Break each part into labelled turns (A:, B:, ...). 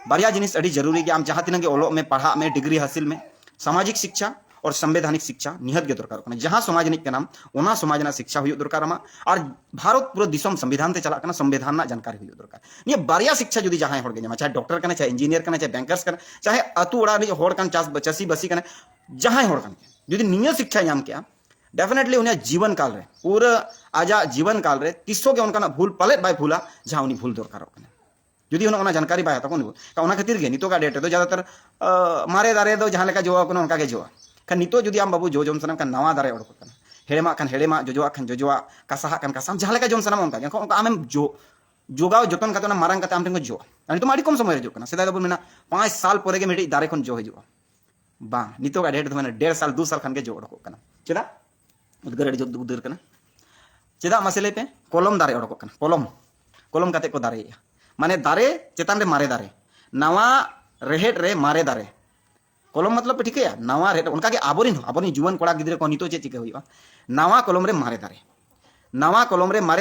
A: बारिया जिनिस अड़ी जरूरी गया आम जहाँ तिना ओलोग में पढ़ा में डिग्री हासिल में सामाजिक शिक्षा और संवैधानिक शिक्षा निहत के दरकार जहाँ समाज निकनाम ओना समाज ना शिक्षा हुई दरकार और भारत पूरा दिसम संविधान ते चला करना संविधान ना जानकारी हुई दरकार निया बारिया शिक्षा जुदी जहाँ होड़ के चाहे डॉक्टर करना चाहे इंजीनियर करना चाहे बैंकर्स करना चाहे अतु ओड़ा होड़ कान चासी बसी करना जहाँ होड़ कान जुदी निया शिक्षा नाम क्या डेफिनेटली उन्हें जीवन काल रे पूरा आजा जीवन काल रे तिसो के उनका भूल पलेट बाय भूला जहाँ उन्हीं भूल दरकार जुदी उन्होंने जानकारी बाय तक खातिर के नितो का डेट तो ज़्यादातर मारे दारे दो जहाँ लेका जोआ उनका के जोआ खान नितो जुदी आम बाबू जो जम सनम का नवा दारे ओडक कना हेड़ेमा खान हेड़ेमा जोजोआ खान जोजोआ कासाहा खान कासाम जहाँ लेका जम सनम उनका आमेम जो जोगाव जतन करते मारंग करते आम ठेन को जो नितो माड़ी कम समय हिजुग कना सेदा दो मेना 5 साल परे के मिडी दारे खन जो हिजुआ बा नितो का डेट तो मैंने 1.5 साल 2 साल खान के जो ओडक कना चेदा उदगर अड़ी जो उदगर कना चेदा मसले पे कलम दारे ओडक कना कलम काते को दारे माने दारे चेतान रे मारे दारे नवा रेहेड रे मारे दारे कलम मतलब ठीक है नवा रेहेड उनका के आबोरी जुवन कोड़ा गिद्रे को नितो चे चिके हुई नवा कलम रे मारे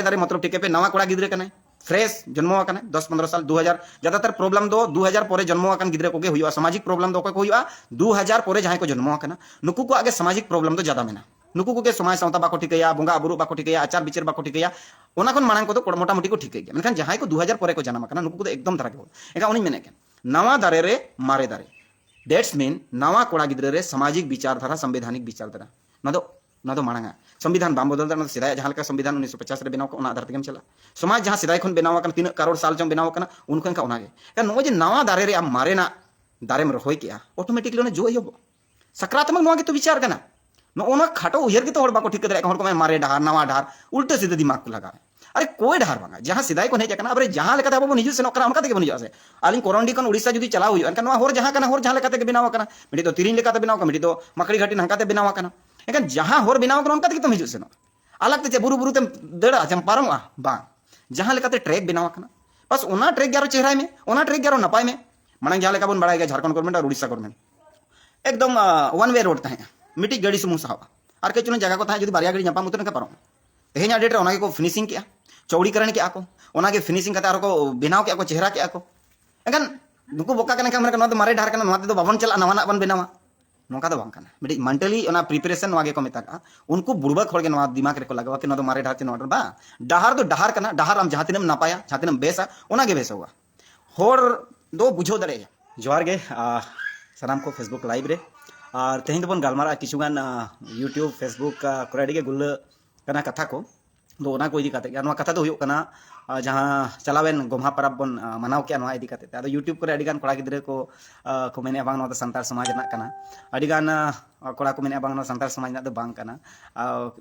A: दारे मतलब ठीक है नवा कोड़ा गिद्रे कने फ्रेश जन्म आकने 10-15 साल 2000 ज्यादातर प्रॉब्लम दो 2000 परे जन्म आकन गिद्रे को हुई सामाजिक प्रॉब्लम दो को हुई 2000 परे जहां को जन्म आकना नुकु को आगे सामाजिक प्रॉब्लम तो ज्यादा मेना नुकु को के समाज सावता बाको ठिकैया बोंगा बुरु बाको ठिकैया आचार विचार बाको ठिकैया ओना खन मांग को तो मोटा मोटी को ठिकैया मेनखान जहां को 2000 परे को जन्म आकना नुकु को एकदम तरह के एका उनी मेने के नवा दारे रे मारे दारे डेट्स मीन नवा कोड़ा गिद्रे रे सामाजिक विचारधारा संवैधानिक विचारधारा ना दो मांगा संविधान बाम बदल दा सिदाय जहां का संविधान 1950 रे बनाव को आधार तेम चला समाज जहां सिदाय खन बनाव तीन करोड़ साल चम बनाव कना उनखन का ओनागे का नो जे नवा दारे रे मारे ना दारे में रहोय किया ऑटोमेटिकली जो होबो सकारात्मक नो के तो विचार कना नो ओना खाटो उयर के तो हड़ बाको ठीक करे हड़ को मैं मारे डहार नवा डहार उल्टे सीधे दिमाग को लगावे अरे कोई डहार बांगा जहां सिदाय को हेज कना अबरे जहां लेका अब निजु से नकरा उनका के बनिजो से आलिन कोरंडी कन उड़ीसा जुदी चलाव हुई अनका होर जहां कना होर जहां लेका के बनाव कना मिडी तो तिरिन लेका बनाव का मिडी तो मकड़ी घाटी नंका ते बनाव कना एकान जहां होर बनाव कना उनका के तुम हिजु से अलग ते बुरु बुरु ते दड़ा चम पारमआ बा जहां लेका ते ट्रैक बनाव कना बस ओना ट्रैक ग्यारो चेहरा में ओना ट्रैक ग्यारो नपाय में माने जहां लेका बन बड़ाय गया झारखंड गवर्नमेंट और उड़ीसा गवर्नमेंट एकदम वन वे रोड ताहे मिटी गाड़ी सुमु साहब और कई जगह को जुदी बारिया गाड़ी नापाम उतर पारो तेहना डेट रे को फिनिशिंग के चौड़ीकरण के को फिनिशिंग करते को बनाव के चेहरा के को एनखान नुकु बोका कना मारे डार कना तो बाबन चला नवाना बन बनावा नौका तो बांग मिट्टी मेंटली प्रिपरेशन के मेता उनको बुड़बक हर के दिमाग रे को लगावा कि मारे डार से बा डाहार तो डाहार कना डाहार आम जहाँ तीन नपाया जहाँ तीन बेसा ओनागे बेस हुआ होर दो बुझो दड़े जोहार गे सानाम को फेसबुक लाइव रे और तेहन बन गालमारा किछुगान यूट्यूब फेसबुक कोरेडी के गुल्ला कना कथा को तो ओना को इदी काते कथा तो हुयो कना जहाँ चलावेन गोम्हा परब बन मनाव के इदी काते अदो यूट्यूब करे अडिगान कोड़ा गिद्रे को मेने बांग नोदा संतार समाज ना कना अडिगान कोड़ा को मेने बांग नोदा संतार समाज ना दो बांग कना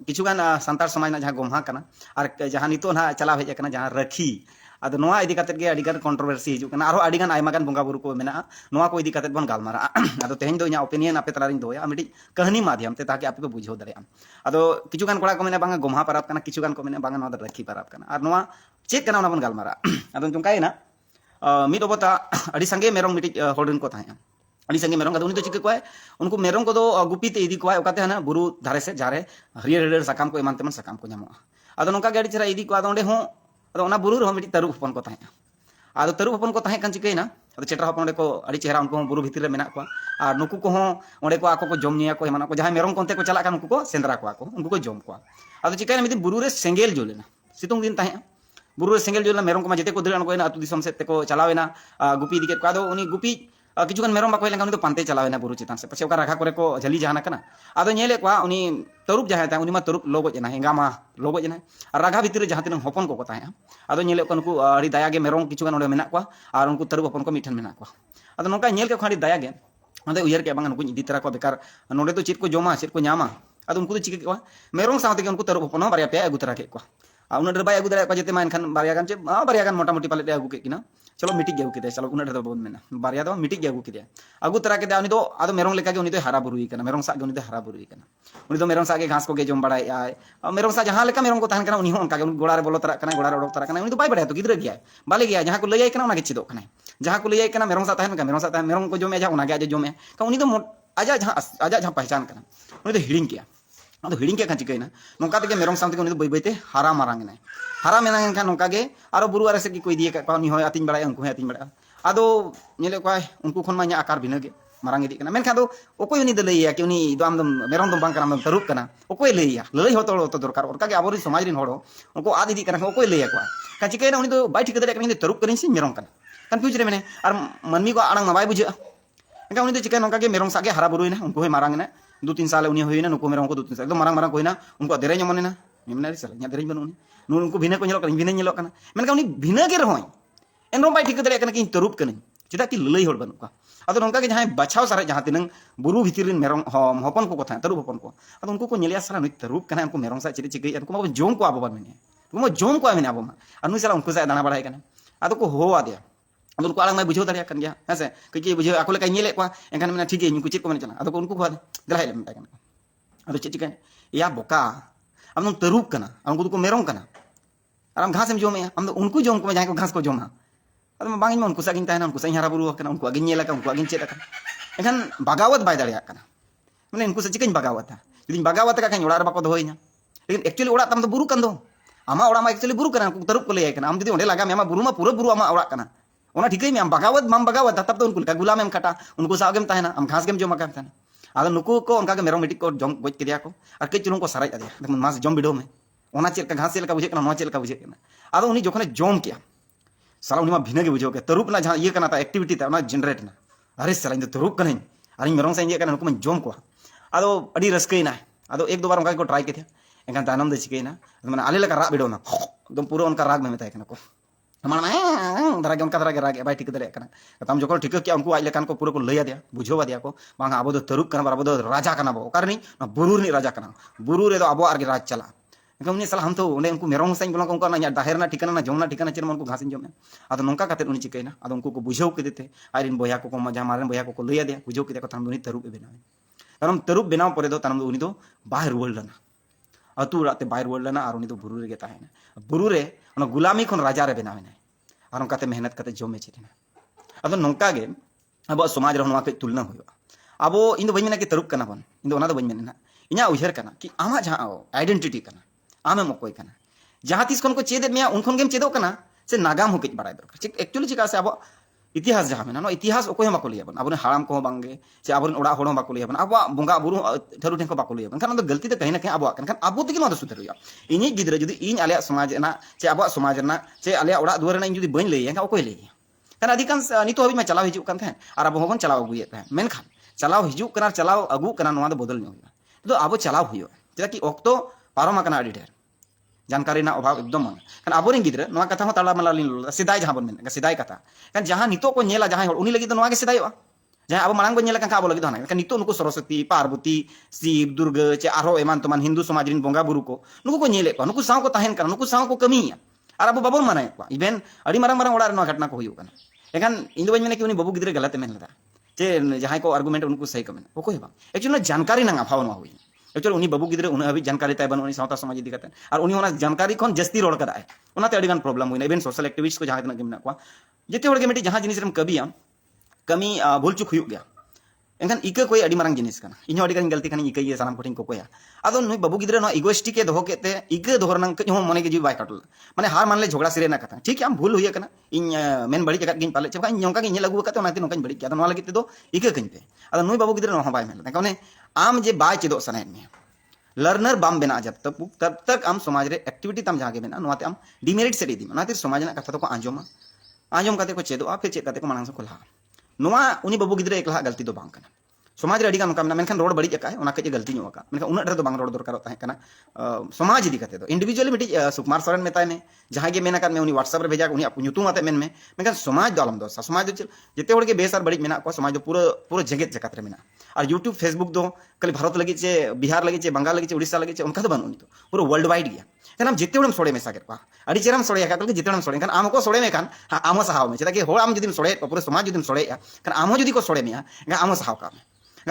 A: किछुगान संतार समाज ना जहाँ गोम्हा कना और जहाँ नितो ना चलाव हेज कना जहाँ रखी अदो नोआ इदी काते के अडिगान कंट्रोवर्सी हिजु कना आरो अडिगान आयमागान बोंगा बुरु को मेना नोआ को इदी काते बन गालमारा अदो तेहन दो इना ओपिनियन आपे तलारिन दोया मिडी कहानी माध्यम ते ताकि आपे को बुझो दाड़ेया अदो किछुगान कोड़ा को मेना बांगा गोम्हा परब कना किछुगान को मेना बांगा नोदा रखी परब कना और नोआ चेक कना बन गालमारा अदो चुंकायना मिद ओबता अडी संगे मेरम मिटी होल्डन को ताया अडी संगे मेरम का उनी तो चिके को उनको मेरम को दो गुपी ते इदी को ओकाते हना बुरु धारे से जारे हरियर हरियर साकाम को एमान तेमन साकाम को ᱧᱟᱢᱚᱜᱼᱟ अदो नोका गाड़ी चरा इदी को अदो ओंडे हो अदो ओना बुरु रहो मिटी तरुप हपन को ताया अदो तरुप हपन को ताहे कान चिकेना अदो चेटरा हपन ओंडे को अडी चेहरा उनको बुरु भितर रे मेना को और नुकु को हो ओंडे को आको को जम निया को एमान को जहां मेरम कोनते को चला का उनको को सेंद्रा को उनको को जम को अदो चिकेना मिदी बुरु रे सेंगेल जोलेना सितुंग दिन ताहे बुरु रे सेंगेल जोलेना मेरम को मा जेते को दरन को अतु दिसम से ते को चलावेना गुपी दिके को अदो उनी गुपी किचुगान मेरम बाको हेलन तो पांते चलावेना बुरु चितान से पछे राखा करे को झली जहाना कना आदो नेले को उनी तरुप जहां ता उनी मा तरुप लोगो जना हेंगा मा लोगो जना और राघा भितर जहां तीन हपन को ताहे आदो नेले को उनको अड़ी दया गे मेरम किचुगान ओडे मेना को और उनको तरुप हपन को मिठन मेना को आदो नोका नेल के खाड़ी दया गे आदो उयर के बांग उनको इदी तरह को बेकार नोडे तो चित को जोमा चित को ᱧᱟᱢᱟ आदो उनको तो चिके को मेरम साथे उनको तरुप हपन बारिया पे अगु तरह के को उन डर बाय अगु दाड़ा को जेते मा एनखान बारिया गान चे बारिया गान मोटा मोटी पाले अगु के किना चलो मिटिक गया के चलो उन डर दो मेना बारिया दो मिटिक गया के अगु तरह के उनी दो आदो मेरम लेका के उनी तो हरा बुरुई कना मेरम सा के उनी तो हरा बुरुई कना उनी तो मेरम सा के घास को के जम बड़ाय आय मेरम सा जहां लेका मेरम को ताहन कना उनी हो उनका के गोड़ा रे बोलो तरह कना गोड़ा रे ओडक तरह कना उनी तो बाय बड़ाय तो गिद्र गया बाले गया जहां को लई आय कना उना के चिदो कना जहां को लई आय कना मेरम सा ताहन का मेरम सा ताहन मेरम को जमे जा उना के आज जमे का उनी तो आजा जहां पहचान कना उनी तो हिडिंग किया अदो हिडिंग के चिकैना नोका ते मेरम सामते उनी तो बई बईते हारा मारांगना हारा मेना खान नोका गे आरो बुरु आरे से की कोई दिए का उनी होय अतिन बड़ाय उनको है अतिन बड़ा आदो नेले को उनको खन मा इᱧᱟᱹᱜ आकार भिना गे मारांग इदी कना मेनखान दो ओकोय उनी दो लैया कि उनी दो आम दो मेरम दो बांग कना तरुप कना ओकोय लैया लई होतो होतो दरकार ओरका के आबोरी समाज रिन होड़ो उनको आद इदी कना ओकोय लैया को का चिकैना उनी दो बाय ठीक दरे कना तरुप करिन से मेरम कना कन्फ्यूज रे मेने और मनमी को आड़ांग मा बाय बुझा एनका उनी दो चिकैना नोका के मेरम सागे हारा बुरुइना उनको होय मारांग ना 2-3 साल उनी होइना नुको मेरम को 2-3 साल एकदम मारांग मारांग होइना उनको देरे जमनेना निमनारी साल nya देरे बनुनी नु उनको भिना को ñelok भिना ñelok kana मेनका उनी भिना के रहय एनरो बाय ठीक दरे कना कि तरुप कना चेदा कि लई होड़ बनु का आदो नोंका के जहां बचाव सारे जहां तिनंग बुरु भितिरिन मेरम हपन को कथा तरुप हपन को आदो उनको को ñeलिया सारा नुई तरुप कना उनको मेरम सा चिरि चिगई उनको मा जोम को आबो मेने उनको जोम को मेने आबो मा अनु साला उनको सा दाना बड़ाय कना आदो को होवा दिया आदो उनको आलंग मा बुझो दारिया कन गया हेसे कई बुझो आको लेका ñele को एनखान मेना ठीक है उनको चित को मेने चला आदो उनको को दलाय ले मेता कना आदो चित चिकन या बोका आम दो तरुप कना उनको को मेरम कना और आम घास में जोमे आम दो उनको जोम को जहां को घास को जोमा अदो बांग इन उनको सागिन ताहना उनको सही हारा बुरु कना उनको आगिन ñela का उनको आगिन चेत कना एखान बागावत बाय दाड़िया कना माने उनको से चिकन बागावत यदि बागावत का खान ओड़ा बाको दोहइना लेकिन एक्चुअली ओड़ा तम तो बुरु कन दो आमा ओड़ा मा एक्चुअली बुरु कना उनको तरुप को ले कना आम जदी ओंडे लगा मेमा बुरु मा पूरा बुरु आमा ओड़ा कना ओना ठीकई में आम बागावत माम बागावत तब तो उनको का गुलाम एम खटा उनको सागेम ताहना आम घास गेम जोमा का ताहना आदो नुको को उनका के मेरम मिटिक को जम गोज के दिया को और कई चुलुं को सराय दिया देखो मास जम बिडो में ओना चेल का घास चेल का बुझे कना नो चेल का बुझे कना आदो उनी जोखने जम किया साला उनी मा भिना के बुझो के तरुप ना जहां ये कना ता एक्टिविटी ता ना जनरेट ना अरे साला इन तरुप कने अरे मेरम से ये कना नुको मन जम को आदो अडी रस्कईना आदो एक दो बार उनका को ट्राई के थे एखान तानम दे चिकईना माने आले लका राग बिडो ना एकदम पूरा उनका राग में मेता कना को हमारा दरा के उनका दरा के राग बाय ठीक दरे कना तम जोको ठीक किया उनको आज लेकान को पूरा को लैया दिया बुझोवा दिया को बांग आबो दो तरुप कना आबो दो राजा कना बो कारनी ना बुरुर नि राजा कना बुरु रे दो आबो आर के राज चला एनका उनी साला हम तो उन्हें उनको मेरम साइन बोला उनको ना दाहेर ना ठिकाना ना जमना ठिकाना चेर उनको घासिन जमे आदो नोंका काते उनी चिकैना आदो उनको को बुझाव के देते आरिन बोया को मजा मारन बोया को लैया दिया बुझाव के देखो तम उनी तरुप बेना तम तरुप बेनाव परे दो तम उनी दो बाहर रुवल लना अतु राते बाहर रुवल लना और उनी दो बुरु रे गे ताहेना बुरु रे ओना गुलामी खन राजा रे बेनावेना और उनका मेहनत करते जमे चेना अब नौका गे अब समाज रे के तुलना हुआ अब इन बी कि तरुप कना बन इन बी मेना इना उहर कना कि आमा जहाँ आइडेंटिटी कना आमेम अकोय कना जहाँ तीस खन को चेद मे उन गेम चेदो कना से नागाम हो कई बड़ा दरकार एक्चुअली चिका से अब इतिहास जहाँ मेना इतिहास अकोय बाको लैयाबन अब हाड़ाम को बांगे से अब ओड़ा होड़ बाको लैयाबन अब बंगा बुरु ठरू ठें को बाको लैयाबन खान गलती तो कहीं ना कहीं अब अब तेगे सुधर हुआ इन गिद्रा जुदी इन आले समाज से अब समाज से आले ओड़ा दुआर इन जुदी बी लैया अकोय लैया कारण अधिकांश नित हबी में चलाव हिजुक और अब हबन चलाव अगुए मेनखान चलाव हिजुक चलाव अगू बदल तो अब चलाव हुआ चेदा कि अक्तो पारम अड़ी ढेर जानकारी ना अभाव एकदम मन कारण अब गिद्रा नवा कथा हो ताला मला सेदाय जहाँ बन मेन सेदाय कथा कारण जहाँ नितो को नेला जहाँ उनी लगी तो सेदायोआ जहाँ अब मांग बन नेला अब लगी तो नितो नुको सरस्वती पार्वती शिव दुर्गा चे आरो एमान तमान हिंदू समाज रिन बोंगा बुरु को नुको को नेले को नुको साव को ताहेन कना नुको साव को कमिया और अब बाबन माने को इवेन अड़ी मारंग मारंग ओड़ा रे घटना को हुई कना एखान इन दो बन कि उनी बाबू गिद्रा गलत मेन लदा चे जहाँ को आर्गुमेंट उनको सही कमेन ओको हेबा एक्चुअली जानकारी ना अभाव ना हुई एक्चुअली उनी बाबू गिद्रा उन अभी जानकारी ताय बन उनी सावता समाज इदी कते और उनी ओना जानकारी खन जस्ती रोड कदा उनाते अड़ी गान प्रॉब्लम हुई इवेन सोशल एक्टिविस्ट को जहाँ तना को जेते होड़ के मिटी जहाँ जिनिस रम कबिया कमी भूल चुक हुई गया एनखान इका कोई अड़ी मारंग जिनिस कना इनो अड़ी गान गलती खानी इका ये सानाम कोटिंग को कोया आदो नुई बाबू गिद्रा नो इगोइस्टिक के दोहो केते इका दोहर नंग कई हो मने के जीव बाय काटल माने हार मान ले झगड़ा सिरे ना कथा ठीक है हम भूल हुई कना इन मेन बड़ी जगत गिन पाले चबका इन नोंका गिन लागू कते ओनाते नोंका बड़ी क्या नो लगी ते दो इका कइन पे आदो नुई बाबू गिद्रा नो बाय मेल कने आम जे बाय चेदो सने में लर्नर बाम बना जब तक आम समाज रे एक्टिविटी तम जहाँ बना नोते आम डिमेरिट से दी ना समाज ना कथा तो को आंजोमा आंजोम काते को चेदो फिर चेक काते को मानंग से को लहा नोवा उनी बाबू गिद्रा एक लहा गलती दो बांग कना समाज रे अड़ी गान का मेनखान रोड बड़ी जकाय ओना कजे गलती नो का मेनखान उना रे दो बांग रोड दरकार होता है कना समाज इदी कते दो इंडिविजुअली मिटी सुकुमार सोरेन मेताय में जहाँ गे मेना कर में उनी व्हाट्सएप रे भेजा उनी नुतुम आते मेन में मेनखान समाज दो आलम दो समाज दो जेते होड़ के बेस और बड़ी मेना को समाज दो पूरा पूरा जगत जकत रे मेना और यूट्यूब फेसबुक दो खाली भारत लगी चे बिहार लगी चे बंगाल लगी चे उड़ीसा लगी चे उनका तो बन उनी तो पूरा वर्ल्ड वाइड गया कारण हम जिते उड़म सोड़े में सागर को अड़ी चेरम सोड़े का जिते उड़म सोड़े कारण आम को सोड़े में कान आम सहाव में चेदा कि होड़ आम जदि सोड़े पूरा समाज जदि सोड़े कारण आम जदि को सोड़े में आम सहाव का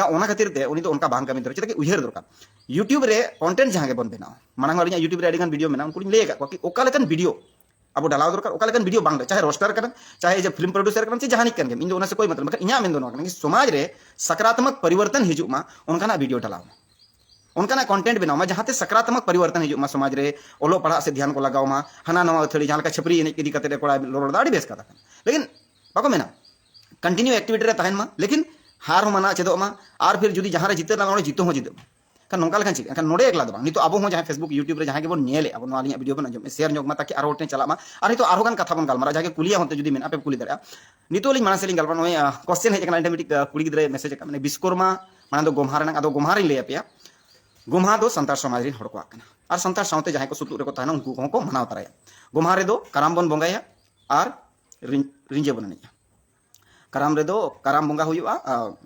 A: ओना खातिर ते उनी तो उनका बांग कमी दर चेदा कि उहर दरकार यूट्यूब रे कंटेंट जहां के बन बनाओ मानंग वाली यूट्यूब रे अड़ी गान वीडियो में उनको ले का कि ओका लेकन वीडियो अब डालाव दरकार ओका लेकन वीडियो बांग चाहे रोस्टर करन चाहे जे फिल्म प्रोड्यूसर करन चाहे जहां निकन इन ओना से कोई मतलब मगर इना मेन दोनो कि समाज रे सकारात्मक परिवर्तन हिजु मा उनका ना वीडियो डालाव उनका ना कंटेंट बनाओ मा जहां ते सकारात्मक परिवर्तन हिजु मा समाज रे ओलो पढ़ा से ध्यान को लगाओ मा हना नवा थड़ी जहां का छपरी इदी कते कोड़ा लोड़ दाड़ी बेस का लेकिन बाको मेना कंटिन्यू एक्टिविटी रे तहन मा लेकिन हार हो मना चेदो मा और फिर जुदी जहां रे जिते ना ओने जितो हो जितो kan nongkal kan cik kan node ekla do bang nito abo ho jahan Facebook YouTube re jahan ke bon nyele abo no alinya video bon anjom share nyok ma taki aro oten chala ma ar nito aro kan katha bon galmara jahan ke kuliya honte judi men ape kuli dara nito lin mana seling galmar noy question hej kana automatic kuli gidre message ka mane biskorma mana do gomhar nang ado gomhar le apya gomha do santar samaj rin hor ko akana ar santar saute jahan ko sutu re ko tahna unku ko manaw taraya gomha re do karam bon bongaya ar rinje bon ania karam redo karam bunga huyua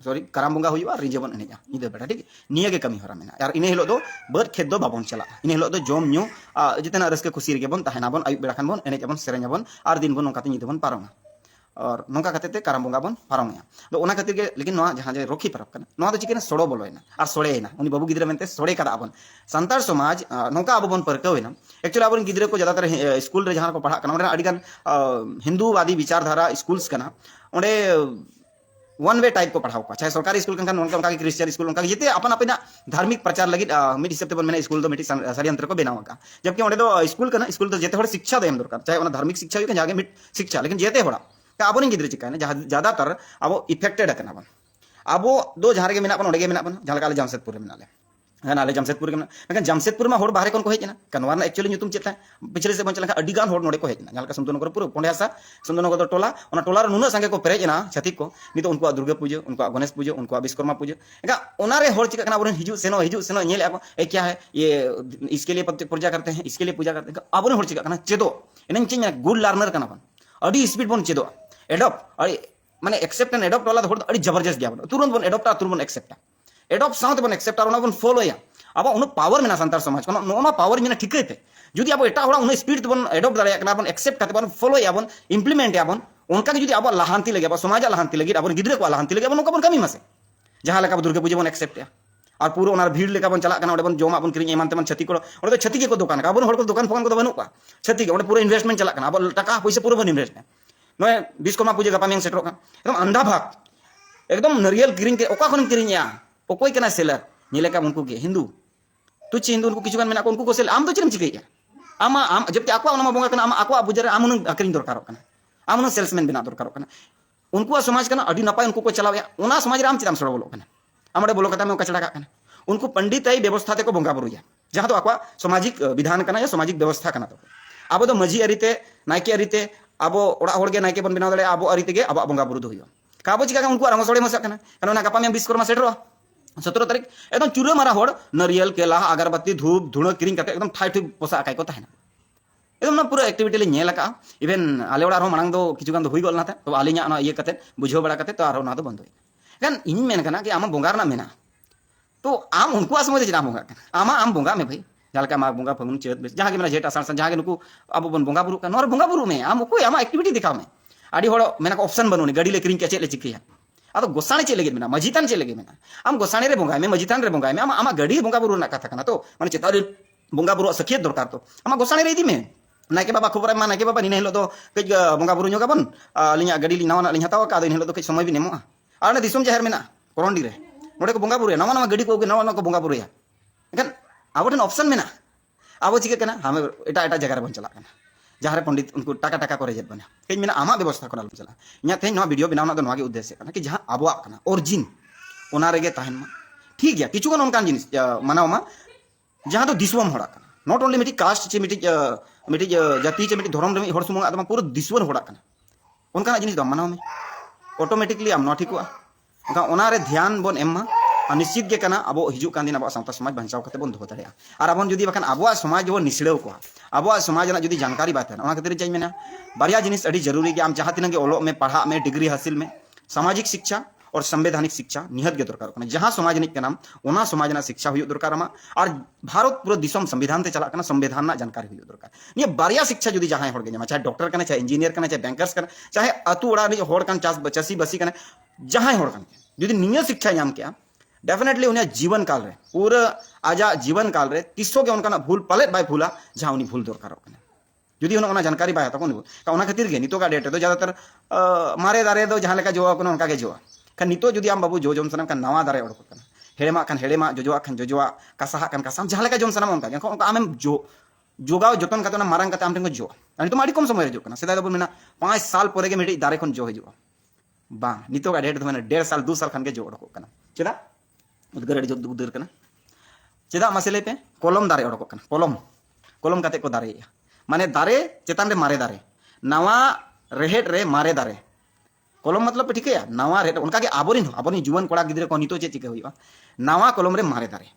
A: sorry karam bunga huyua rinje bon eneja ida beta ठीक निया के कमी हरा मेना यार इने हिलो दो बर खेत दो बाबन चला इने हिलो दो जोम न्यू जितना रस के खुशी रे बन तहना बन आयु बेड़ा खान बन एने जबन सेरेंजा बन आर दिन बन नोकाते निते बन पारोंगा और नोका कते ते काराम बंगा बन पारोंगा तो ओना खातिर के लेकिन नोआ जहां जे रोखी परब कना नोआ तो चिकेन सोड़ो बोलोयना और सोड़ेना उनी बाबू गिद्रे मेनते सोड़े कदा बन संतार समाज नोका अब बन परकवेना एक्चुअली अब गिद्रे को ज्यादातर स्कूल रे जहां को पढ़ा कना ओरे अडिगान हिंदूवादी विचारधारा स्कूल्स कना ओंडे वन वे टाइप को पढ़ाओ का चाहे सरकारी स्कूल kan उनका उनका क्रिश्चियन स्कूल उनका जेते अपन अपन धार्मिक प्रचार लगी मिड हिसाब ते बन मेना स्कूल दो मिड षड्यंत्र को बेनावा का जबकि ओंडे दो स्कूल कना स्कूल तो जेते हड़ शिक्षा दे दरकार चाहे ओना धार्मिक शिक्षा हो जागे मिड शिक्षा लेकिन जेते हड़ा का अब गिद्रे चिका ने ज्यादातर अब इफेक्टेड कना बन अब दो जहां गे मेना बन ओंडे गे मेना बन जहां काले जमशेदपुर रे मेना ले kan ale jamshedpur ke mekan jamshedpur ma hor bahare kon ko hejna kanwar na actually nyutum cheta pichre se bon chala adigan hor node ko hejna jahal ka samdonogor pura pondasa samdonogor do tola ona tola ro nuna sange ko perejna chatik ko nito unko durga puja unko ganesh puja unko biskorma puja eka ona re hor chika kana boren hiju seno nyele ako e kya hai ye इसके लिए पूजा करते हैं इसके लिए पूजा करते हैं अब हर चिका kana chedo enen chinya good learner kana ban adi speed bon chedo adopt adi mane accept and adopt wala hor adi जबरदस्त gya bon turun bon adopt turun bon accept adopt south बन accept और बन follow या अब उन power में संतार समाज को नो पावर में ठीक है जुदी अब एटा होड़ा उन स्पिरिट बन एडॉप्ट दाया कना बन एक्सेप्ट करते बन फॉलो या बन इंप्लीमेंट या बन उनका जुदी अब लाहांति लगे अब समाज लाहांति लगे अब गिद्रे को लाहांति लगे बन कमी मसे जहां लगा दुर्गा पूजा बन एक्सेप्ट या और पूरा ओनार भीड़ लेका बन चला कना बन जोमा बन किरिंग एमान तेमन छती को और तो छती को दुकान का अब हर को दुकान फोन को बनु का छती को पूरा इन्वेस्टमेंट चला कना अब टका पैसा पूरा बन इन्वेस्ट नय बिस्कोमा पूजा गपा में सेटरो का एकदम अंधा भाग एकदम नरियल किरिंग के ओका खन किरिंग या ओकोई कना सेलर नीलेका उनको के हिंदू तुच्छ हिंदू उनको किछु मेना उनको को सेल आम तो चिरम चिकैया आमा आम जबकि आकवा ओना बोंगा कना आम आकवा बुजर आम उन अकरिंग दरकार कना आम उन सेल्समैन बना दरकार कना उनको समाज कना अडी नपाय उनको को चलावया ओना समाज राम चिराम सड़ो बोलो कना आमडे बोलो कता में कचड़ा कना उनको पंडित आई व्यवस्था ते को बोंगा बुरुया जहां तो आकवा सामाजिक विधान कना या सामाजिक व्यवस्था कना तो अब तो मजी अरिते नायके अरिते अब ओड़ा होड़ के नायके बन बनाव दले अब अरिते के अब बोंगा बुरु दो हुयो काबो चिका उनको रंग सोड़े मसा कना कना गापा में 20 कर्मा सेटरो 17 तारीख एकदम चूरे मारा होड़ नरियल केला अगरबत्ती धूप धुणो किरिंग करते एकदम ठाई ठुक पोसा आकाय को तहना एकदम ना पूरा एक्टिविटी ले नेल का इवन आले ओड़ा रो मांग दो किछु गान दो हुई गोल ना तो आलिया ना ये कते बुझो बड़ा कते तो आरो ना तो बंद होई kan इन मेन कना कि आमा बोंगार ना मेना तो आम उनको आसमो जे नाम बोंगा आमा आम बोंगा में भाई जालका मा बोंगा फगुन चेत बेस जहां के मेना जेटा सान जहां के नुकु अब बन बोंगा बुरु का नोर बोंगा बुरु में आम को आमा एक्टिविटी दिखाओ में आडी होड़ मेना को ऑप्शन बनोनी गाड़ी ले किरिंग के चेले चिकिया अब गोसाणी चे लगे मेना मजितान चे लगे मेना आम गोसाणी रे बोंगा में मजितान रे बोंगा में आमा गड़ी बोंगा बुरु ना कथा कना तो माने चेतारे बोंगा बुरु सखियत दरकार तो आमा गोसाणी रे इदी में नायके बाबा खबर मा नायके बाबा निने हिलो तो कज बोंगा बुरु ᱧᱚᱜᱟ बन अलिया गड़ी ली नवा लिᱧ हतावा का दिन हिलो तो कज समय भी नेमोआ आर दिसुम जहर मेना कोरोंडी रे नोडे को बोंगा बुरु नवा नवा गड़ी को नवा नवा को बोंगा बुरु या एखन आबोटन ऑप्शन मेना आबो चिके कना हम एटा एटा जगह रे बन चला कना जहां पंडित उनको टाका टाका करे जेत बने कई मेना आमा व्यवस्था करल चला इना थे नवा वीडियो बनावना दो नवा के उद्देश्य कना कि जहां आबोआ कना ओरिजिन ओना रेगे ताहन मा ठीक गया किछु गन उनकान जिनिस मानाव मा जहां तो दिसवम होड़ा कना नॉट ओनली मिटी कास्ट चे मिटी जाति चे मिटी धर्म रे हर सुमंग आदमा पूरा दिसवन होड़ा कना उनका जिनिस दो मानाव में ऑटोमेटिकली आम न ठीकवा उनका ओना रे ध्यान बन एम्मा निश्चित के कना अब हिजू कान दिन अब सावता समाज बंचाव करते बन दो दाड़िया और अब जुदी बखान अब समाज जो निसड़ेव को अब समाज ना जुदी जानकारी बात है खातिर चाहे मेना बारिया जिनिस अड़ी जरूरी कि आम जहां तीन के ओलो में पढ़ा में डिग्री हासिल में सामाजिक शिक्षा और संवैधानिक शिक्षा निहत के दरकार जहां समाज निक नाम ओना समाज ना शिक्षा हुई दरकार और भारत पूरा दिसम संविधान ते चला संविधान ना जानकारी हुई दरकार निया बारिया शिक्षा जुदी जहां होड़ के चाहे डॉक्टर कने चाहे इंजीनियर कने चाहे बैंकर्स कने चाहे अतु ओड़ा नि होड़ कन चास चसी बसी कने जहां होड़ कने जुदी निया शिक्षा नाम के डेफिनेटली उन्हें जीवन काल रे पूरा आजा जीवन काल रे तिसो के उनका भूल पाले बाय भूला जहां उनी भूल दरकार होकने जुदी उना जानकारी बाय तको का उना खातिर के नितो का डेट तो ज्यादातर मारे दारे दो जहां लेका जोआ कोन उनका के जोआ kan nito judi am babu jom sanam kan nawa dare odok kana helema kan helema jojoa kan jojoa kasaha kan kasam jahala ka jom sanam onka kan onka amem jogaw joton ka to na marang ka am tengo jo ani to mari kom samay jo kana sedai do mena 5 साल pore ge meti dare kon jo hijo बांग नितो का date तो मैंने 1.5 साल 2 साल खान के जो ओडको कना चेदा उद्गार अड़ी जो उद्गार कना चेदा मसले पे कलम दारे ओडको कना कलम काते को दारे माने दारे चेतान रे मारे दारे नवा रेहेड रे मारे दारे कलम मतलब ठीक है नवा रेहेड उनका के आबोरिन जुवन कोड़ा गिद्रे को नितो चे चिके हुईवा नवा कलम रे मारे दारे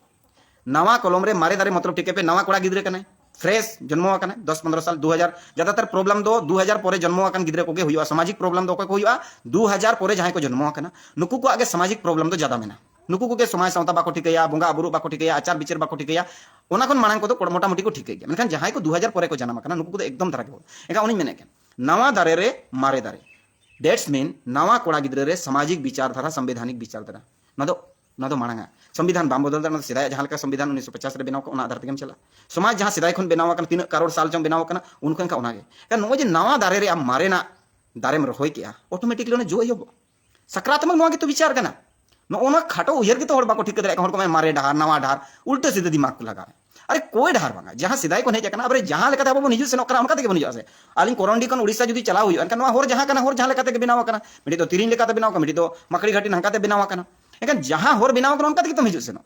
A: मतलब ठीक है पे नवा कोड़ा गिद्रे कना फ्रेश जन्मो आकना 10-15 साल 2000 ज्यादातर प्रॉब्लम दो 2000 परे जन्मो आकन गिद्रे को हुआ सामाजिक प्रॉब्लम दो को हुआ 2000 परे जहां को जन्मो आकना नुकु को आगे सामाजिक प्रॉब्लम तो ज्यादा मेना नुकु को समाज सावता बाको ठिकैया बोंगा बुरु बाको ठिकैया आचार विचार बाको ठिकैया ओना खन मांग को तो मोटा मोटी को ठिकै गया मेनखान जहां को 2000 परे को जन्म आकना नुकु को एकदम तरह के एका उनी मेने के नवा दारे रे मारे दारे दैट्स मीन नवा कोड़ा गिद्रे रे सामाजिक विचारधारा संवैधानिक विचारधारा ना दो मांगा संविधान बाम बदल दाना सिदाय जहां संविधान 1950 रे बनाव को आधार तेम चला समाज जहां सिदाय खन बनाव कन 3 करोड़ साल चम बनाव कन उनखन का ओनागे नो जे नवा दारे रे आम मारेना दारे में रहोय के ऑटोमेटिकली ओने जो होबो सकारात्मक नवा के तो विचार कना नो ओना खाटो उयर के तो हर बाको ठीक करे हर को मारे डहार नवा डहार उल्टे सीधे दिमाग को लगा अरे कोई डहार बांगा जहां सिदाय को हेज कना अरे जहां लेका बाबू निजु सेनो कना उनका ते बनियो से आलिन कोरंडी कन उड़ीसा जुदी चलाव हुई अनका नवा होर जहां कना होर जहां लेका ते बनाव कना मिडी तो तिरिन लेका ते बनाव का मिडी तो मकड़ी घाटी नंका ते बनाव कना एकान जहां होर बनाव कना उनका ते तो हिजु सेनो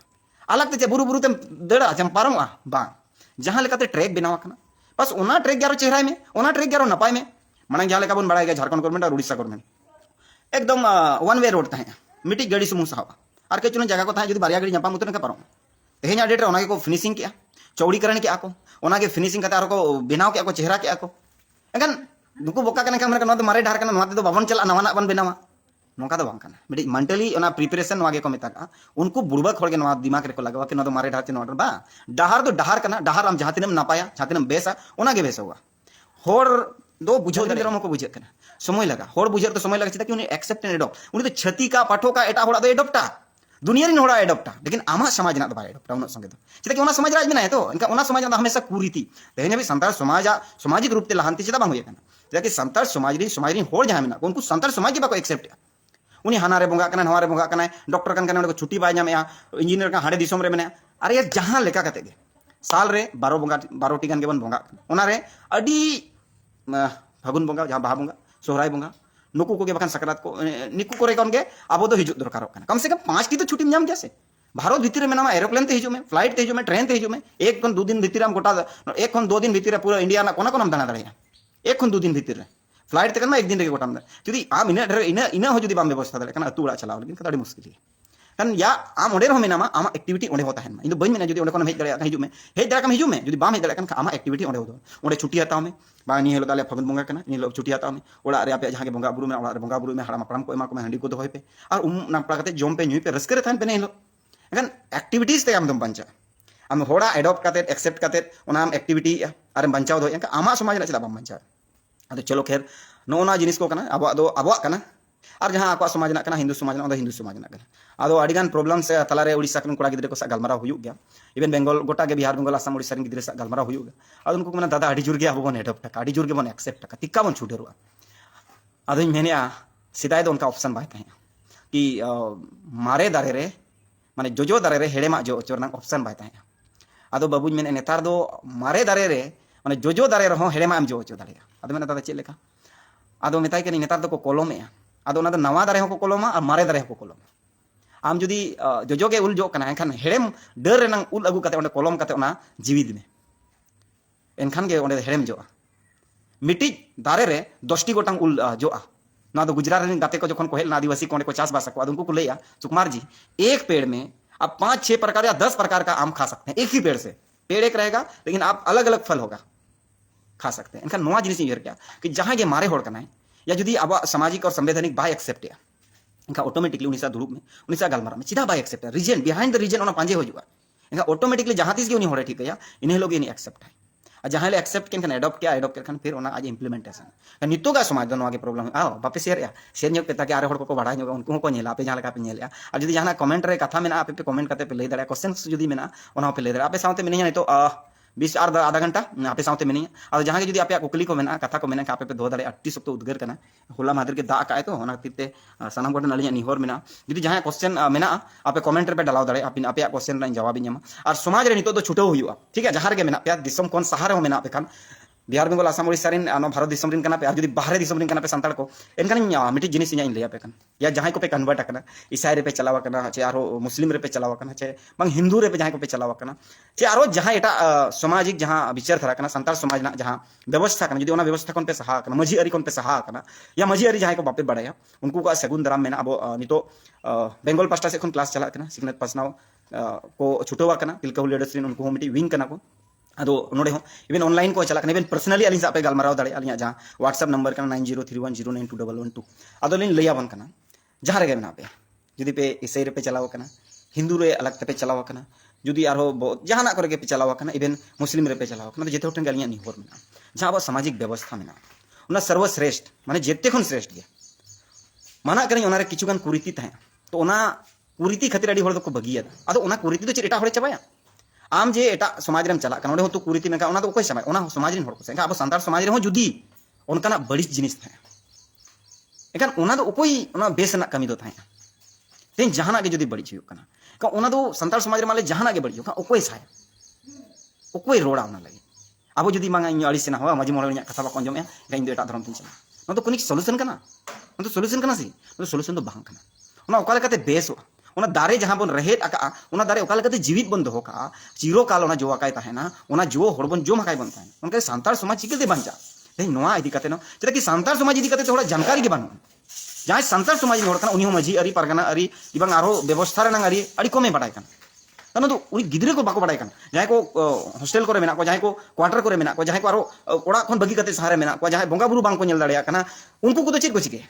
A: अलग ते बुरु बुरु ते दड़ा जम पारमआ बा जहां लेका ते ट्रैक बनाव कना बस ओना ट्रैक गारो चेहरा में ओना ट्रैक गारो नपाय में माने जहां लेका बन बड़ाय गया झारखंड गवर्नमेंट और उड़ीसा गवर्नमेंट एकदम वन वे रोड ताहे मिटी गाड़ी सुमु साहब और के चुन जगह को ताहे जदी बारिया गाड़ी नपा मुतन का पारो तेहेना डेट रे ओना को फिनिशिंग किया चौड़ीकरण के को ओना के फिनिशिंग कता को बनाव के को चेहरा के को एकान नुकु बोका कना का तो मारे ढार कना नवा ते तो बाबन चला नवा ना बन बनावा नोका तो बांग मिडी मेंटली ओना प्रिपरेशन नवा के को मेता का उनको बुड़बक होड़ के नवा दिमाग रे को लगावा के न तो मारे ढार ते नवा बा डहार तो डहार कना डहार आम जहां तिनम नापाया जहां तिनम बेसा ओना के बेस हुआ होड़ दो बुझो दिन रमो को बुझे कना समय लगा होड़ बुझे तो समय लगा चिता कि उनी एक्सेप्ट एंड एडॉप्ट उनी तो छती का पाठो का एटा होड़ा दो एडॉप्टा दुनिया रे होड़ा एडॉप्टा लेकिन आमा समाज ना बाय एडॉप्टा उन संगे तो चिता कि ओना समाज राज में तो इनका ओना समाज ना हमेशा कुरीति तेने भी संतार समाज सामाजिक रूप ते लहांती चिता बांग होय कना चिता कि संतार समाज री होड़ जहां में उनको संतार समाज के बाको एक्सेप्ट उनी हानारे बोंगा कना नवारे बोंगा कना डॉक्टर कन कना को छुट्टी बाय नामेया इंजीनियर का हाड़े दिसोम रे मेने अरे यार जहां लेका कते गे साल रे 12 टी गन के बन बोंगा ओना रे अडी फागुन बोंगा जहां बाहा बोंगा सोहराय बोंगा नुकु को के बखान सकरात को निकु करे कौन के अब तो हिजु दरकार कम से कम 5 टी तो छुट्टी नाम कैसे भारत भीतर में नामा एरोप्लेन ते हिजु में फ्लाइट ते हिजु में ट्रेन ते हिजु में एक खन 2 दिन भीतर हम गोटा 1 खन 2 दिन भीतर पूरा इंडिया ना कोना कोना दाना दाड़िया 1 खन 2 दिन भीतर फ्लाइट ते कन 1 दिन रे गोटा जुदी आम इना हो जुदी बाम व्यवस्था दाड़े कना अतु उड़ा चलाव लेकिन कदाड़ी मुश्किल है kan ya am ode roh menama ama activity ode hota hen indo bain mena jodi ode kono hej dare hiju me hej dare kam hiju me jodi bam hej dare kan ama activity ode hodo ode chuti hataw me ba ni helo dale fagun bonga kana ni lo chuti hataw me oda re ape jahan ke bonga buru me oda re bonga buru me haram apram ko ema ko me handi ko do hoy pe ar na pala kate jom pe nyui pe raskare than pe ne helo kan activities te am dom bancha am hoda adopt kate accept kate ona am activity ar banchaw do kan ama samaj na chila bam bancha ado chalo khair no na jinis ko kana abo kana और जहां आको समाज ना कना हिंदू समाज ना हिंदू समाज ना कना आदो अडिगान प्रॉब्लम से तलारे उड़ीसा कन कोड़ा गिद्रे को सा गलमारा हुयु गया इवन बेंगल गोटा के बिहार बेंगल आसाम उड़ीसा रन गिद्रे सा गलमारा हुयु गया आदो उनको मना दादा अडी जुर गया बन एडॉप्ट का अडी जुर के बन एक्सेप्ट का तिक्का बन छुटेरुआ आदो मेनिया सिदाय दो उनका ऑप्शन बाय ताहे कि मारे दारे रे माने जोजो दारे रे हेड़ेमा जो चोरना ऑप्शन बाय ताहे आदो बाबूज मेने नेतार दो मारे दारे रे माने जोजो दारे रे हो हेड़ेमा एम जो दारे आदो मेने दादा चेक लेका आदो मेताय के नेतार दो को कलमे आदो ना नवा दारे को कलमा और मारे दारे को कलमा आम जुदी जोजो के उल जो कना एनखान हेड़ेम डर रेनांग उल अगु कते ओंडे कलम कते ओना जीवित में एनखान के ओंडे हेड़ेम जोआ मिटी दारे रे 10टी गोटांग उल जोआ ना दो गुजरात रे गाते को जखन को हेल आदिवासी को ओंडे को चास बास को उनको को लेया सुकुमार जी एक पेड़ में आप 5-6 प्रकार या 10 प्रकार का आम खा सकते हैं एक ही पेड़ से पेड़ एक रहेगा लेकिन आप अलग अलग फल होगा खा सकते हैं एनखान नवा जिनिस यर क्या कि जहां के मारे होड़ कना है या जुदी अब सामाजिक और संवैधानिक बाय एक्सेप्ट या इनका ऑटोमेटिकली उनिसा दुरुप में उनिसा गलमारा में सीधा by except reason behind the reason ओना पांजे हो जुआ इनका ऑटोमेटिकली जहां तीस के उनी होड़े ठीक है या इन्हें लोग इनी एक्सेप्ट है और जहां ले एक्सेप्ट केन कन एडॉप्ट कर फिर ओना आज इंप्लीमेंटेशन नितो का समाज दो के प्रॉब्लम आ बापे शेयर या शेयर न्यो पे ताकि आरे होड़ को बढ़ा न्यो उनको को नेला पे जहां लगा पे नेला और जुदी जहां कमेंट रे कथा में ना पे कमेंट करते पे ले दड़ा क्वेश्चंस जुदी में ना ओना पे ले दड़ा पे साउते में नहीं तो 20 और आधा घंटा आपे साउते में और जहां के जुदी आपे कुकली को मेना कथा को मेना आपे पे दो दड़े 38 सप्तो उद्गार करना होला मादर के दा का तो होना तिते सनाम गोटन अलिया निहोर मेना जुदी जहां क्वेश्चन मेना आपे कमेंट रे पे डालाव दड़े आपे आपे क्वेश्चन रे जवाब ᱧᱟᱢᱟ और समाज रे नितो दो छुटो हुआ ठीक है जहां रे मेना पे दिसम कोन सहारे हो मेना पे खान बिहार बेंगल आसाम उड़ीसा रिन भारत दिसम रिन कना पे और जुदी बाहरे दिसम रिन कना पे संताल को एनखान मिट्टी जिनिस इन लैया पे कन या जहां को पे कन्वर्ट करना ईसाई रे पे चलावा करना चे आरो मुस्लिम रे पे चलावा करना चे बंग हिंदू रे पे जहां को पे चलावा करना चे आरो जहां एटा सामाजिक जहां विचार धरा करना संताल समाज ना जहां व्यवस्था करना जुदी ओना व्यवस्था कोन पे सहा करना मजी अरी कोन पे सहा करना या मजी अरी जहां को बापे बड़ाया उनको का सगुन दराम मेना अब नितो बेंगल पास्टा से क्लास चला करना सिग्नेट पासनाव को छुटवा करना तिलका लीडर्स रिन उनको मिट्टी विंग करना को अदो नोडे हो इवन ऑनलाइन को चला इवन पर्सनली अली सापे गलमाराव दाड़े अली जहां व्हाट्सएप नंबर का 9031092112 अदो लिन लैया बन कना जहां रे मेना पे जुदी पे ईसाई रे पे चलाव कना हिंदू रे अलग ते पे चलाव कना जुदी आरो जहां करे पे चलाव कना इवन मुस्लिम रे पे चलाव कना तो जेते होटन अली निहोर मेना जहां अब सामाजिक व्यवस्था मेना उना सर्वश्रेष्ठ माने जेते खन श्रेष्ठ गे माना करी ओना रे किछुगान कुरीति तहे तो ओना कुरीति खातिर अडी होड़ दो को बगिया अदो ओना कुरीति तो चेटा होड़े चबाया आम जे एटा समाज रे चला कना तो कुरीति में ओना तो कोई समय ओना समाज रे होड़ को से अब संतार समाज रे हो जुदी उनकाना बड़ी जिनिस था एखान ओना तो कोई ओना बेस ना कमी दो था तेन जहाना के जुदी बड़ी हुई कना का ओना तो संतार समाज रे माले जहाना के बड़ी का ओकोई साय ओकोई रोड़ा ओना लगे अब जुदी मांगा इन अड़ी सेना हो माजी मोले कथा बाको अंजम या इन दो एटा धर्म तिन चला न तो कोनी सोल्यूशन कना न तो सोल्यूशन कना सी तो सोल्यूशन तो बांग कना ओना ओका लेकाते बेस हो ओना दारे जहां बन रहेत आका ओना दारे ओका लेकाते जीवित बन दोहो का चिरो काल ओना जोवा काय ताहेना ओना जो होड़ बन जो मकाय बन ताहेना उनके संतार समाज चिकते बांचा ते नोआ इदी काते न चेदा कि संतार समाज इदी काते थोड़ा जानकारी के बानु जहां संतार समाज होड़ कना उनी हो मजी अरी परगना अरी इबांग आरो व्यवस्था रना अरी अड़ी कमे बाडाय कन तनो तो उनी गिदरे को बाको बाडाय कन जहां को हॉस्टल करे मेना को जहां को क्वार्टर करे मेना को जहां को आरो ओड़ा खन बगी काते सहारे मेना को जहां बोंगा बुरु बांग को नेल दाड़िया कना उनको को तो चित को चिके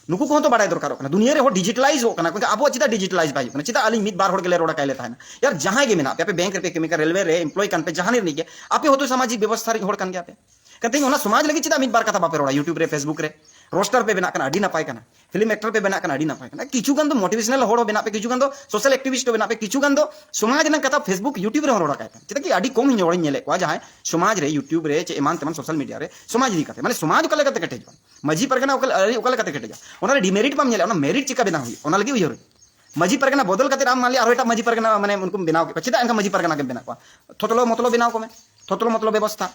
A: नुकु को तो बड़ा दरकार होना दुनिया रे हो डिजिटलाइज होना क्योंकि अब चिता डिजिटलाइज बाई होना चिता अली मित बार होड़ के रोड़ा कायले था यार जहां गे मेना पे बैंक रे पे रेलवे रे एम्प्लॉय कान पे जहां नहीं गया आपे हो तो सामाजिक व्यवस्था रे होड़ कान गया पे कहते हैं समाज लगी चिता मित बार कथा बापे रोड़ा यूट्यूब रे फेसबुक रे रोस्टर पे बना कना अडी ना पाए कना फिल्म एक्टर पे बना कना अडी ना पाए कना किछु गन तो मोटिवेशनल होड़ बना पे किछु गन तो सोशल एक्टिविस्ट बना पे किछु गन तो समाज ना कथा फेसबुक यूट्यूब रे रोड़ा काय चिता कि अडी कम हिजोड़ नेले को जहां समाज रे यूट्यूब रे चे एमान तमान सोशल मीडिया रे समाज दी कते माने समाज कले कते कटे मजी परगना ओकल कते कटे जा ओना डिमेरिट पाम नेले ओना मेरिट चिका बना हुई ओना लगी उयर मजी परगना बदल कते आम मान लिया आरो एटा मजी परगना माने उनको बनाओ के चिता इनका मजी परगना के बना को थोतलो मतलब बनाओ को में थोतलो मतलब व्यवस्था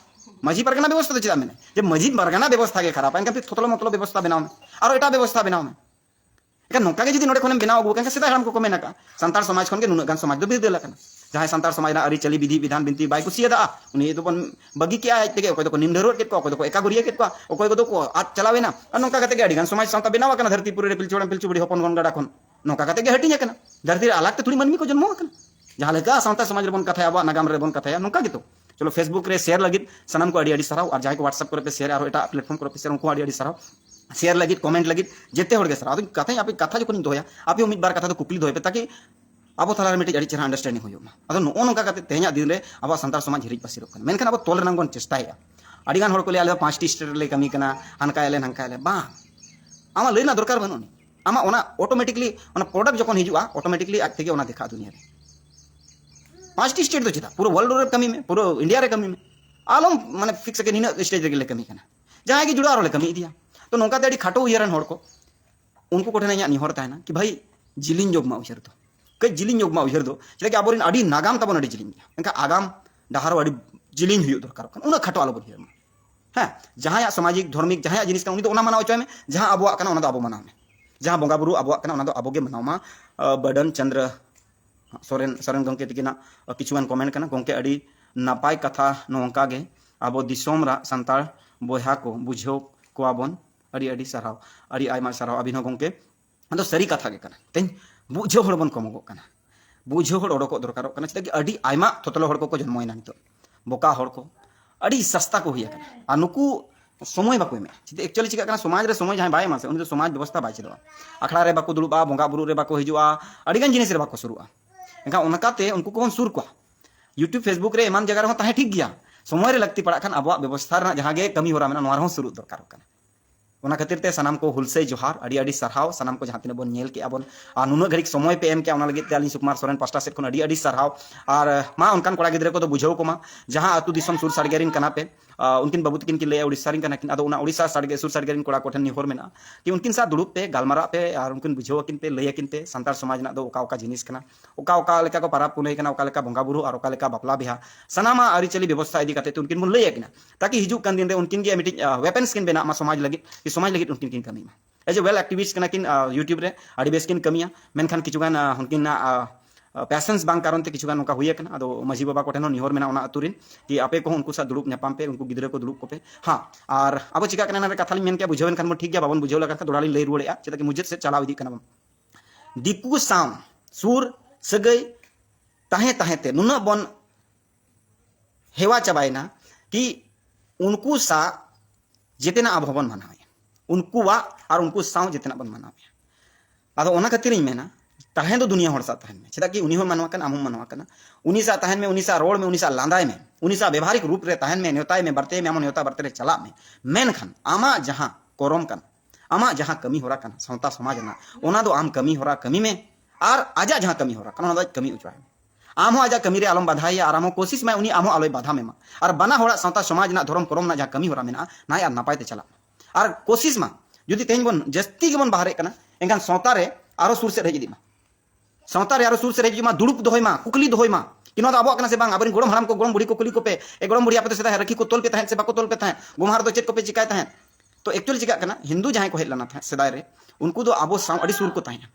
A: मजी परगना व्यवस्था तो चिता मैंने जब मजी परगना व्यवस्था के खराब इनका फिर थोतलो मतलब व्यवस्था बनाओ में आरो एटा व्यवस्था बनाओ में एका नोका के जदी नोडे खने बनाओ गो के सीधा हम को मेना का संतार समाज खन के नुन गान समाज दो बिद देला कना जहां संतार समाज ना अरी चली विधि विधान बिनती बाई कुसिया दा उनी तो बन बगी के आय ते को निम ढरोट के को एका गुरिया के को आज चलावे ना नोका कते के अडी गान समाज संता बनावा कना धरती पुरे पिलचोड़म पिलचुबड़ी होपन गन गडा खन नोका कते के हटिया कना धरती अलग ते थोड़ी मनमी को जन्म कना जहां लेका संतार समाज रे बन कथा अब नागाम रे बन कथा नोका के तो चलो फेसबुक रे शेयर लगित सनम को अडी अडी सराव और जहां को व्हाट्सएप करे पे शेयर और एटा प्लेटफॉर्म करे पे शेयर उनको अडी अडी सराव शेयर लगित कमेंट लगित जेते होड़ गे सर आदि कथा आप कथा जो कोनी दोया आप उम्मीद बार कथा तो कुकली दोय पे ताकि अब थाला मिटे अड़ी चेहरा अंडरस्टैंडिंग होयो मा अदो नो नोका कते तेहना दिन रे अब संतार समाज हिरिज पासिरो कन मेनखान अब तोल रनांग बन चेष्टाया अड़ी गान होड़ को ले आले 5 टी स्टेट ले कमी कना हनका एले हनका एले बा आमा लेना दरकार बनुनी आमा ओना ऑटोमेटिकली ओना प्रोडक्ट जखन हिजुआ ऑटोमेटिकली आज तेगे ओना देखा दुनिया रे 5 टी स्टेट तो चिता पूरा वर्ल्ड रे कमी में पूरा इंडिया रे कमी में आलम माने फिक्स के निना स्टेज रे कमी कना जहां की जुड़ा रे कमी दिया तो नौका ते खाटो उयरन होड़ को उनको कोठे ना निहर ताना कि भाई जिलिन जोग मा उयहर दो कई जिलिन जोग मा उयहर दो चले कि आबोरिन अडी नागाम तबन अडी जिलिन एनका आगाम डाहारो अडी जिलिन हुयो दरकार कन उना खाटो आलो बहिर हां जहां या सामाजिक धार्मिक जहां जिनिस का उनी तो उना मानाव चय में जहां अबुआ कना उना दो अबो मानाव में जहां बोंगा बुरु अबुआ कना उना दो अबोगे मानाव मा बडन चंद्र सोरेन सोरेन गंके तिकिना किछुगान कमेंट कना गंके अडी नापाय कथा नोंका गे अबो दिसोम रा संताल बोहा को बुझो कोआबन अड़ी अड़ी सराव अड़ी आयमा सराव अभिनव गंके तो सरी कथा के कना तेन बुझो हड़ बन कमगो कना बुझो हड़ ओडको दरकार कना चिता कि अड़ी आयमा थोतलो हड़ को जन्मयना नितो बोका हड़ को अड़ी सस्ता को हुया कना आ नुकु समय बाको में चिता एक्चुअली चिका कना समाज रे समय जहां बाय मासे उनी तो समाज व्यवस्था बाय चलवा अखड़ा रे बाको दुलुबा बोंगा बुरु रे बाको हिजुआ अड़ी गन जिनिस रे बाको शुरुआ एका उनकाते उनको कोन सुर को यूट्यूब फेसबुक रे एमान जगह रे ताहे ठीक गया समय रे लगती पड़ा खान अब व्यवस्था रे जहां गे कमी होरा मेना नोरा हो शुरू दरकार कना ओना खातिर ते सनाम को हुलसे जोहार अड़ी अड़ी सरहाव सनाम को जहां तिने बन नेल के अबन आ नुनो घड़ी समय पे एम के ओना लगे ते अली सुकुमार सोरेन पास्टा सेट कोन अड़ी अड़ी सरहाव और मा उनकान कोड़ा गिदरे को तो बुझाव को मा जहां अतु दिसम सुर साड़गेरिन कना पे उनकिन बाबू तकिन की लैया उड़ीसा रिन कनाकिन आदो उना उड़ीसा साड़गे सुर साड़गे रिन कोड़ा कोठन निहोर मेना कि उनकिन सा दुड़ुब पे गालमारा पे और उनकिन बुझावकिन पे लैयाकिन पे संतार समाज ना दो ओका जिनिस कना ओका लेका को पाराब पुनई कना ओका लेका बंगा बुरु और ओका लेका बापला बिहा सनामा आरिचली व्यवस्था इदी काते उनकिन मुन लैया किना ताकि हिजू कान दिन रे उनकिन गे मिटिज वेपन्स किन बेना मा समाज लगी कि समाज लगी उनकिन किन कमी एज ए वेल एक्टिविस्ट कना किन यूट्यूब रे आड़ी बेस किन कमिया मेनखान किचुगान उनकिन पैसेंस बांग कारण ते किचुगान उनका हुई कना आदो मजी बाबा कोठेन निहोर मेना उना अतुरिन कि आपे को उनको सा दुड़ुब न्यापाम पे उनको गिद्रे को दुड़ुब को पे हां और अब चिका कना ना कथा मेन के बुझावन खान ठीक गया बाबन बुझाव लगा दोड़ाली लई रुड़ेया चेदा कि मुझे से चलाव इदी कना दिकु साम सुर सगई ताहे ताहे ते नुना बन हेवा चबायना कि उनको सा जितना अब बन मनावे उनको वा और उनको साव जितना बन मनावे आदो ओना खातिर मेना ताहे दो दुनिया हर सा तहन में चेदा कि उनी हो मनवा कन आम मनवा कना उनी सा तहन में उनी सा रोड में उनी सा लांदाय में उनी सा व्यवहारिक रूप रे तहन में न्योताय में बरते में आम न्योता बरते रे चला में मेन खान आमा जहां कोरम कन आमा जहां कमी होरा कन संता समाज ना ओना दो आम कमी होरा कमी में और आजा जहां कमी होरा कन ओना कमी उचवा आम हो आजा कमी रे आलम बाधाई और आम कोशिश में उनी आम आलोय बाधा में मा और बना होरा संता समाज ना धर्म करम ना जहां कमी होरा मेना ना यार नापाय ते चला और कोशिश मा जुदी तेन बन जस्ती गेबन बाहरे कना एंगान सौता रे आरो सुर से हेजिदी मा सौता रे आरो सुर से हेजिदी मा दुड़ुप दोहय मा कुकली दोहय मा कि नो आबो कना से बांग आबरिन गोड़म हराम को गोड़म बुढ़ी को कुली को पे ए गोड़म बुढ़ी आपे से रखी को तोल पे तहन से बाको तोल पे तहन गुमहार दो चेत को पे चिकाय तहन तो एक्चुअली चिका कना हिंदू जहां को हेज लना था सदाय रे उनको दो आबो साव अडी सुर को तहन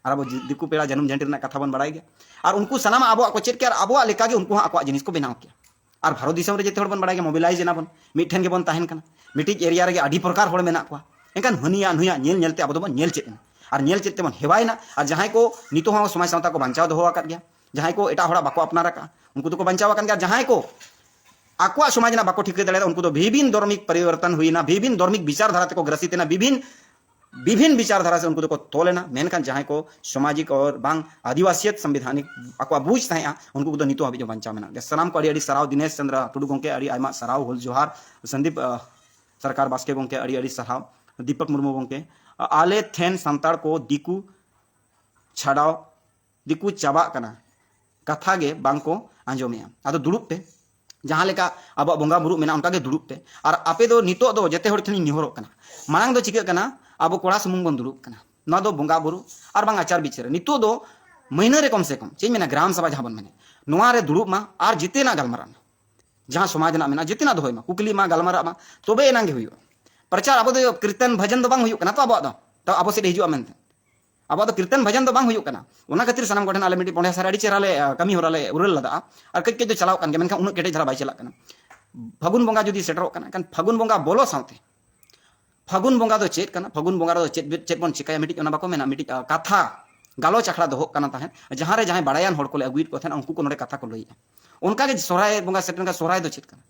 A: और अब दिकु पेड़ा जन्म झंडी रना कथा बन बड़ाई गया और उनको सनाम आबो को चेत के और आबो लेका के उनको आको जिनिस को बनाव के और भारत दिसम रे जेते हड़ बन बड़ाई गया मोबिलाइज ना बन मिठन के बन तहन कना मिटिज एरिया रे आडी प्रकार हड़ मेना को एनकान हनिया नुया नेल नेलते अब बन नेल चेतना और नेल चेते बन हेवायना और जहां को नितो हो समाज सावता को बचाव दोहो आकात गया जहां को एटा हड़ा बाको अपनार का उनको तो बचाव गया जहां को आकुआ समाज ना बाको ठीक दाड़ा उनको तो विभिन्न धर्मिक परिवर्तन हुईना विभिन्न धर्मिक विचारधारा को ग्रसितना विभिन्न विचारधारा से उनको तो तोलेना मेनखान जहां को सामाजिक और बांग आदिवासियत संविधानिक आकुआ बुझ था उनको तो नितो हाबी बचाव मेना सनाम को अड़ी सराव दिनेश चंद्र टुडू गोंके अड़ी आयमा सराव हुल जोहार संदीप सरकार बास्के गोंके अड़ी सराव दीपक मुर्मू गोंके आले थेन संताड़ को दिकु छाड़ाव दिकु चाबा कना कथा गे बांग को आंजोमेया आदो दुड़ुब पे जहां लेका अब बंगा बुरु मेना उनका गे दुड़ुब पे और आपे दो नितो दो जते हड़ ठनी निहोरो कना मांग दो चिका कना अब कोड़ा सुमुंग बन दुड़ुब कना ना दो बंगा बुरु और बांग आचार विचार नितो दो महीना रे कम से कम चेई मेना ग्राम सभा जहां बन मेने नोआ रे दुड़ुब मा और जिते ना गलमारा जहां समाज ना मेना जिते ना दोहय मा कुकली मा गलमारा मा तोबे एनांगे हुयो प्रचार अब दो कीर्तन भजन दो बांग हुयो कना तो अब तो अब से हिजुआ मेनते अब तो कीर्तन भजन दो बांग हुयो कना ओना खातिर सनाम गोठन आले मिटी पोंडे सारा चेहरा ले कमी होराले उरल लदा और कई कई चलाव कान मेनखा उन केटे धरा बाय चला कना फागुन बंगा जुदी सेटरो कना kan फागुन बंगा बोलो सावते फागुन बंगा दो चेत कना फागुन बंगा दो चेत बन चिकाया मिटी ओना बाको मेना मिटी कथा गालो चखड़ा दो कना ताहेन जहां रे जहां बड़ायान हड़ को ले अगुइट को थान उनको को नोडे कथा को लई उनका के सोराय बंगा सेटन का सोराय दो चेत कना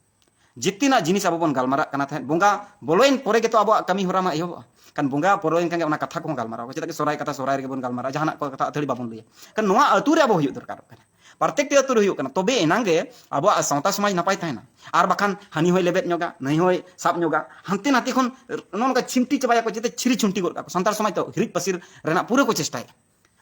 A: जितना जिनिस अब बन गालमारा कना थाहेन बंगा बोलोइन परे के तो अब कमी होरा मा एहो kan bunga poroin kan ona katha ko galmara ko cheda ke sorai kata sorai rege bon galmara jahana ko kata athari babon liya kan noa atu re abo huyuk dorkar kana प्रत्येक atu re huyuk kana tobe enange abo sawta samaj napai tahena ar bakhan hani hoy lebet nyoga nai hoy sap nyoga hanti nati khon nonka chimti chabaya ko jete chiri chunti gor ka santar samaj to hirik pasir rena pure ko chestai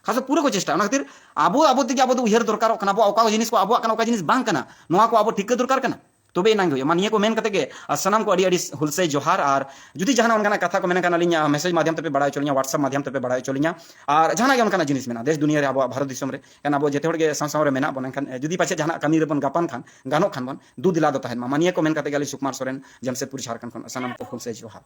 A: खास पूरे को चेष्टा खातिर अब अब तक अब उहर दरकार अब जिनिस को अब जिनिस बांग कना नोआ को अब ठीक दरकार कना तबे नांग हो मानिए को मेन कते के सनाम को अड़ी हुलसे जोहार और जुदी जहां उनका कथा को मेन कना लिया मैसेज माध्यम ते बड़ा चलिया व्हाट्सएप माध्यम ते बड़ा चलिया और जहां के उनका जिनिस मेना देश दुनिया रे अब भारत दिसम रे कना अब जेते हड़ के संसाव रे मेना बन खान जुदी पाछे जहां कमी रे बन गापन खान गानो खान बन दू दिला दो तहन मानिए को मेन कते गली सुकुमार सोरेन जमशेदपुर झारखंड खन सनाम को हुलसे जोहार।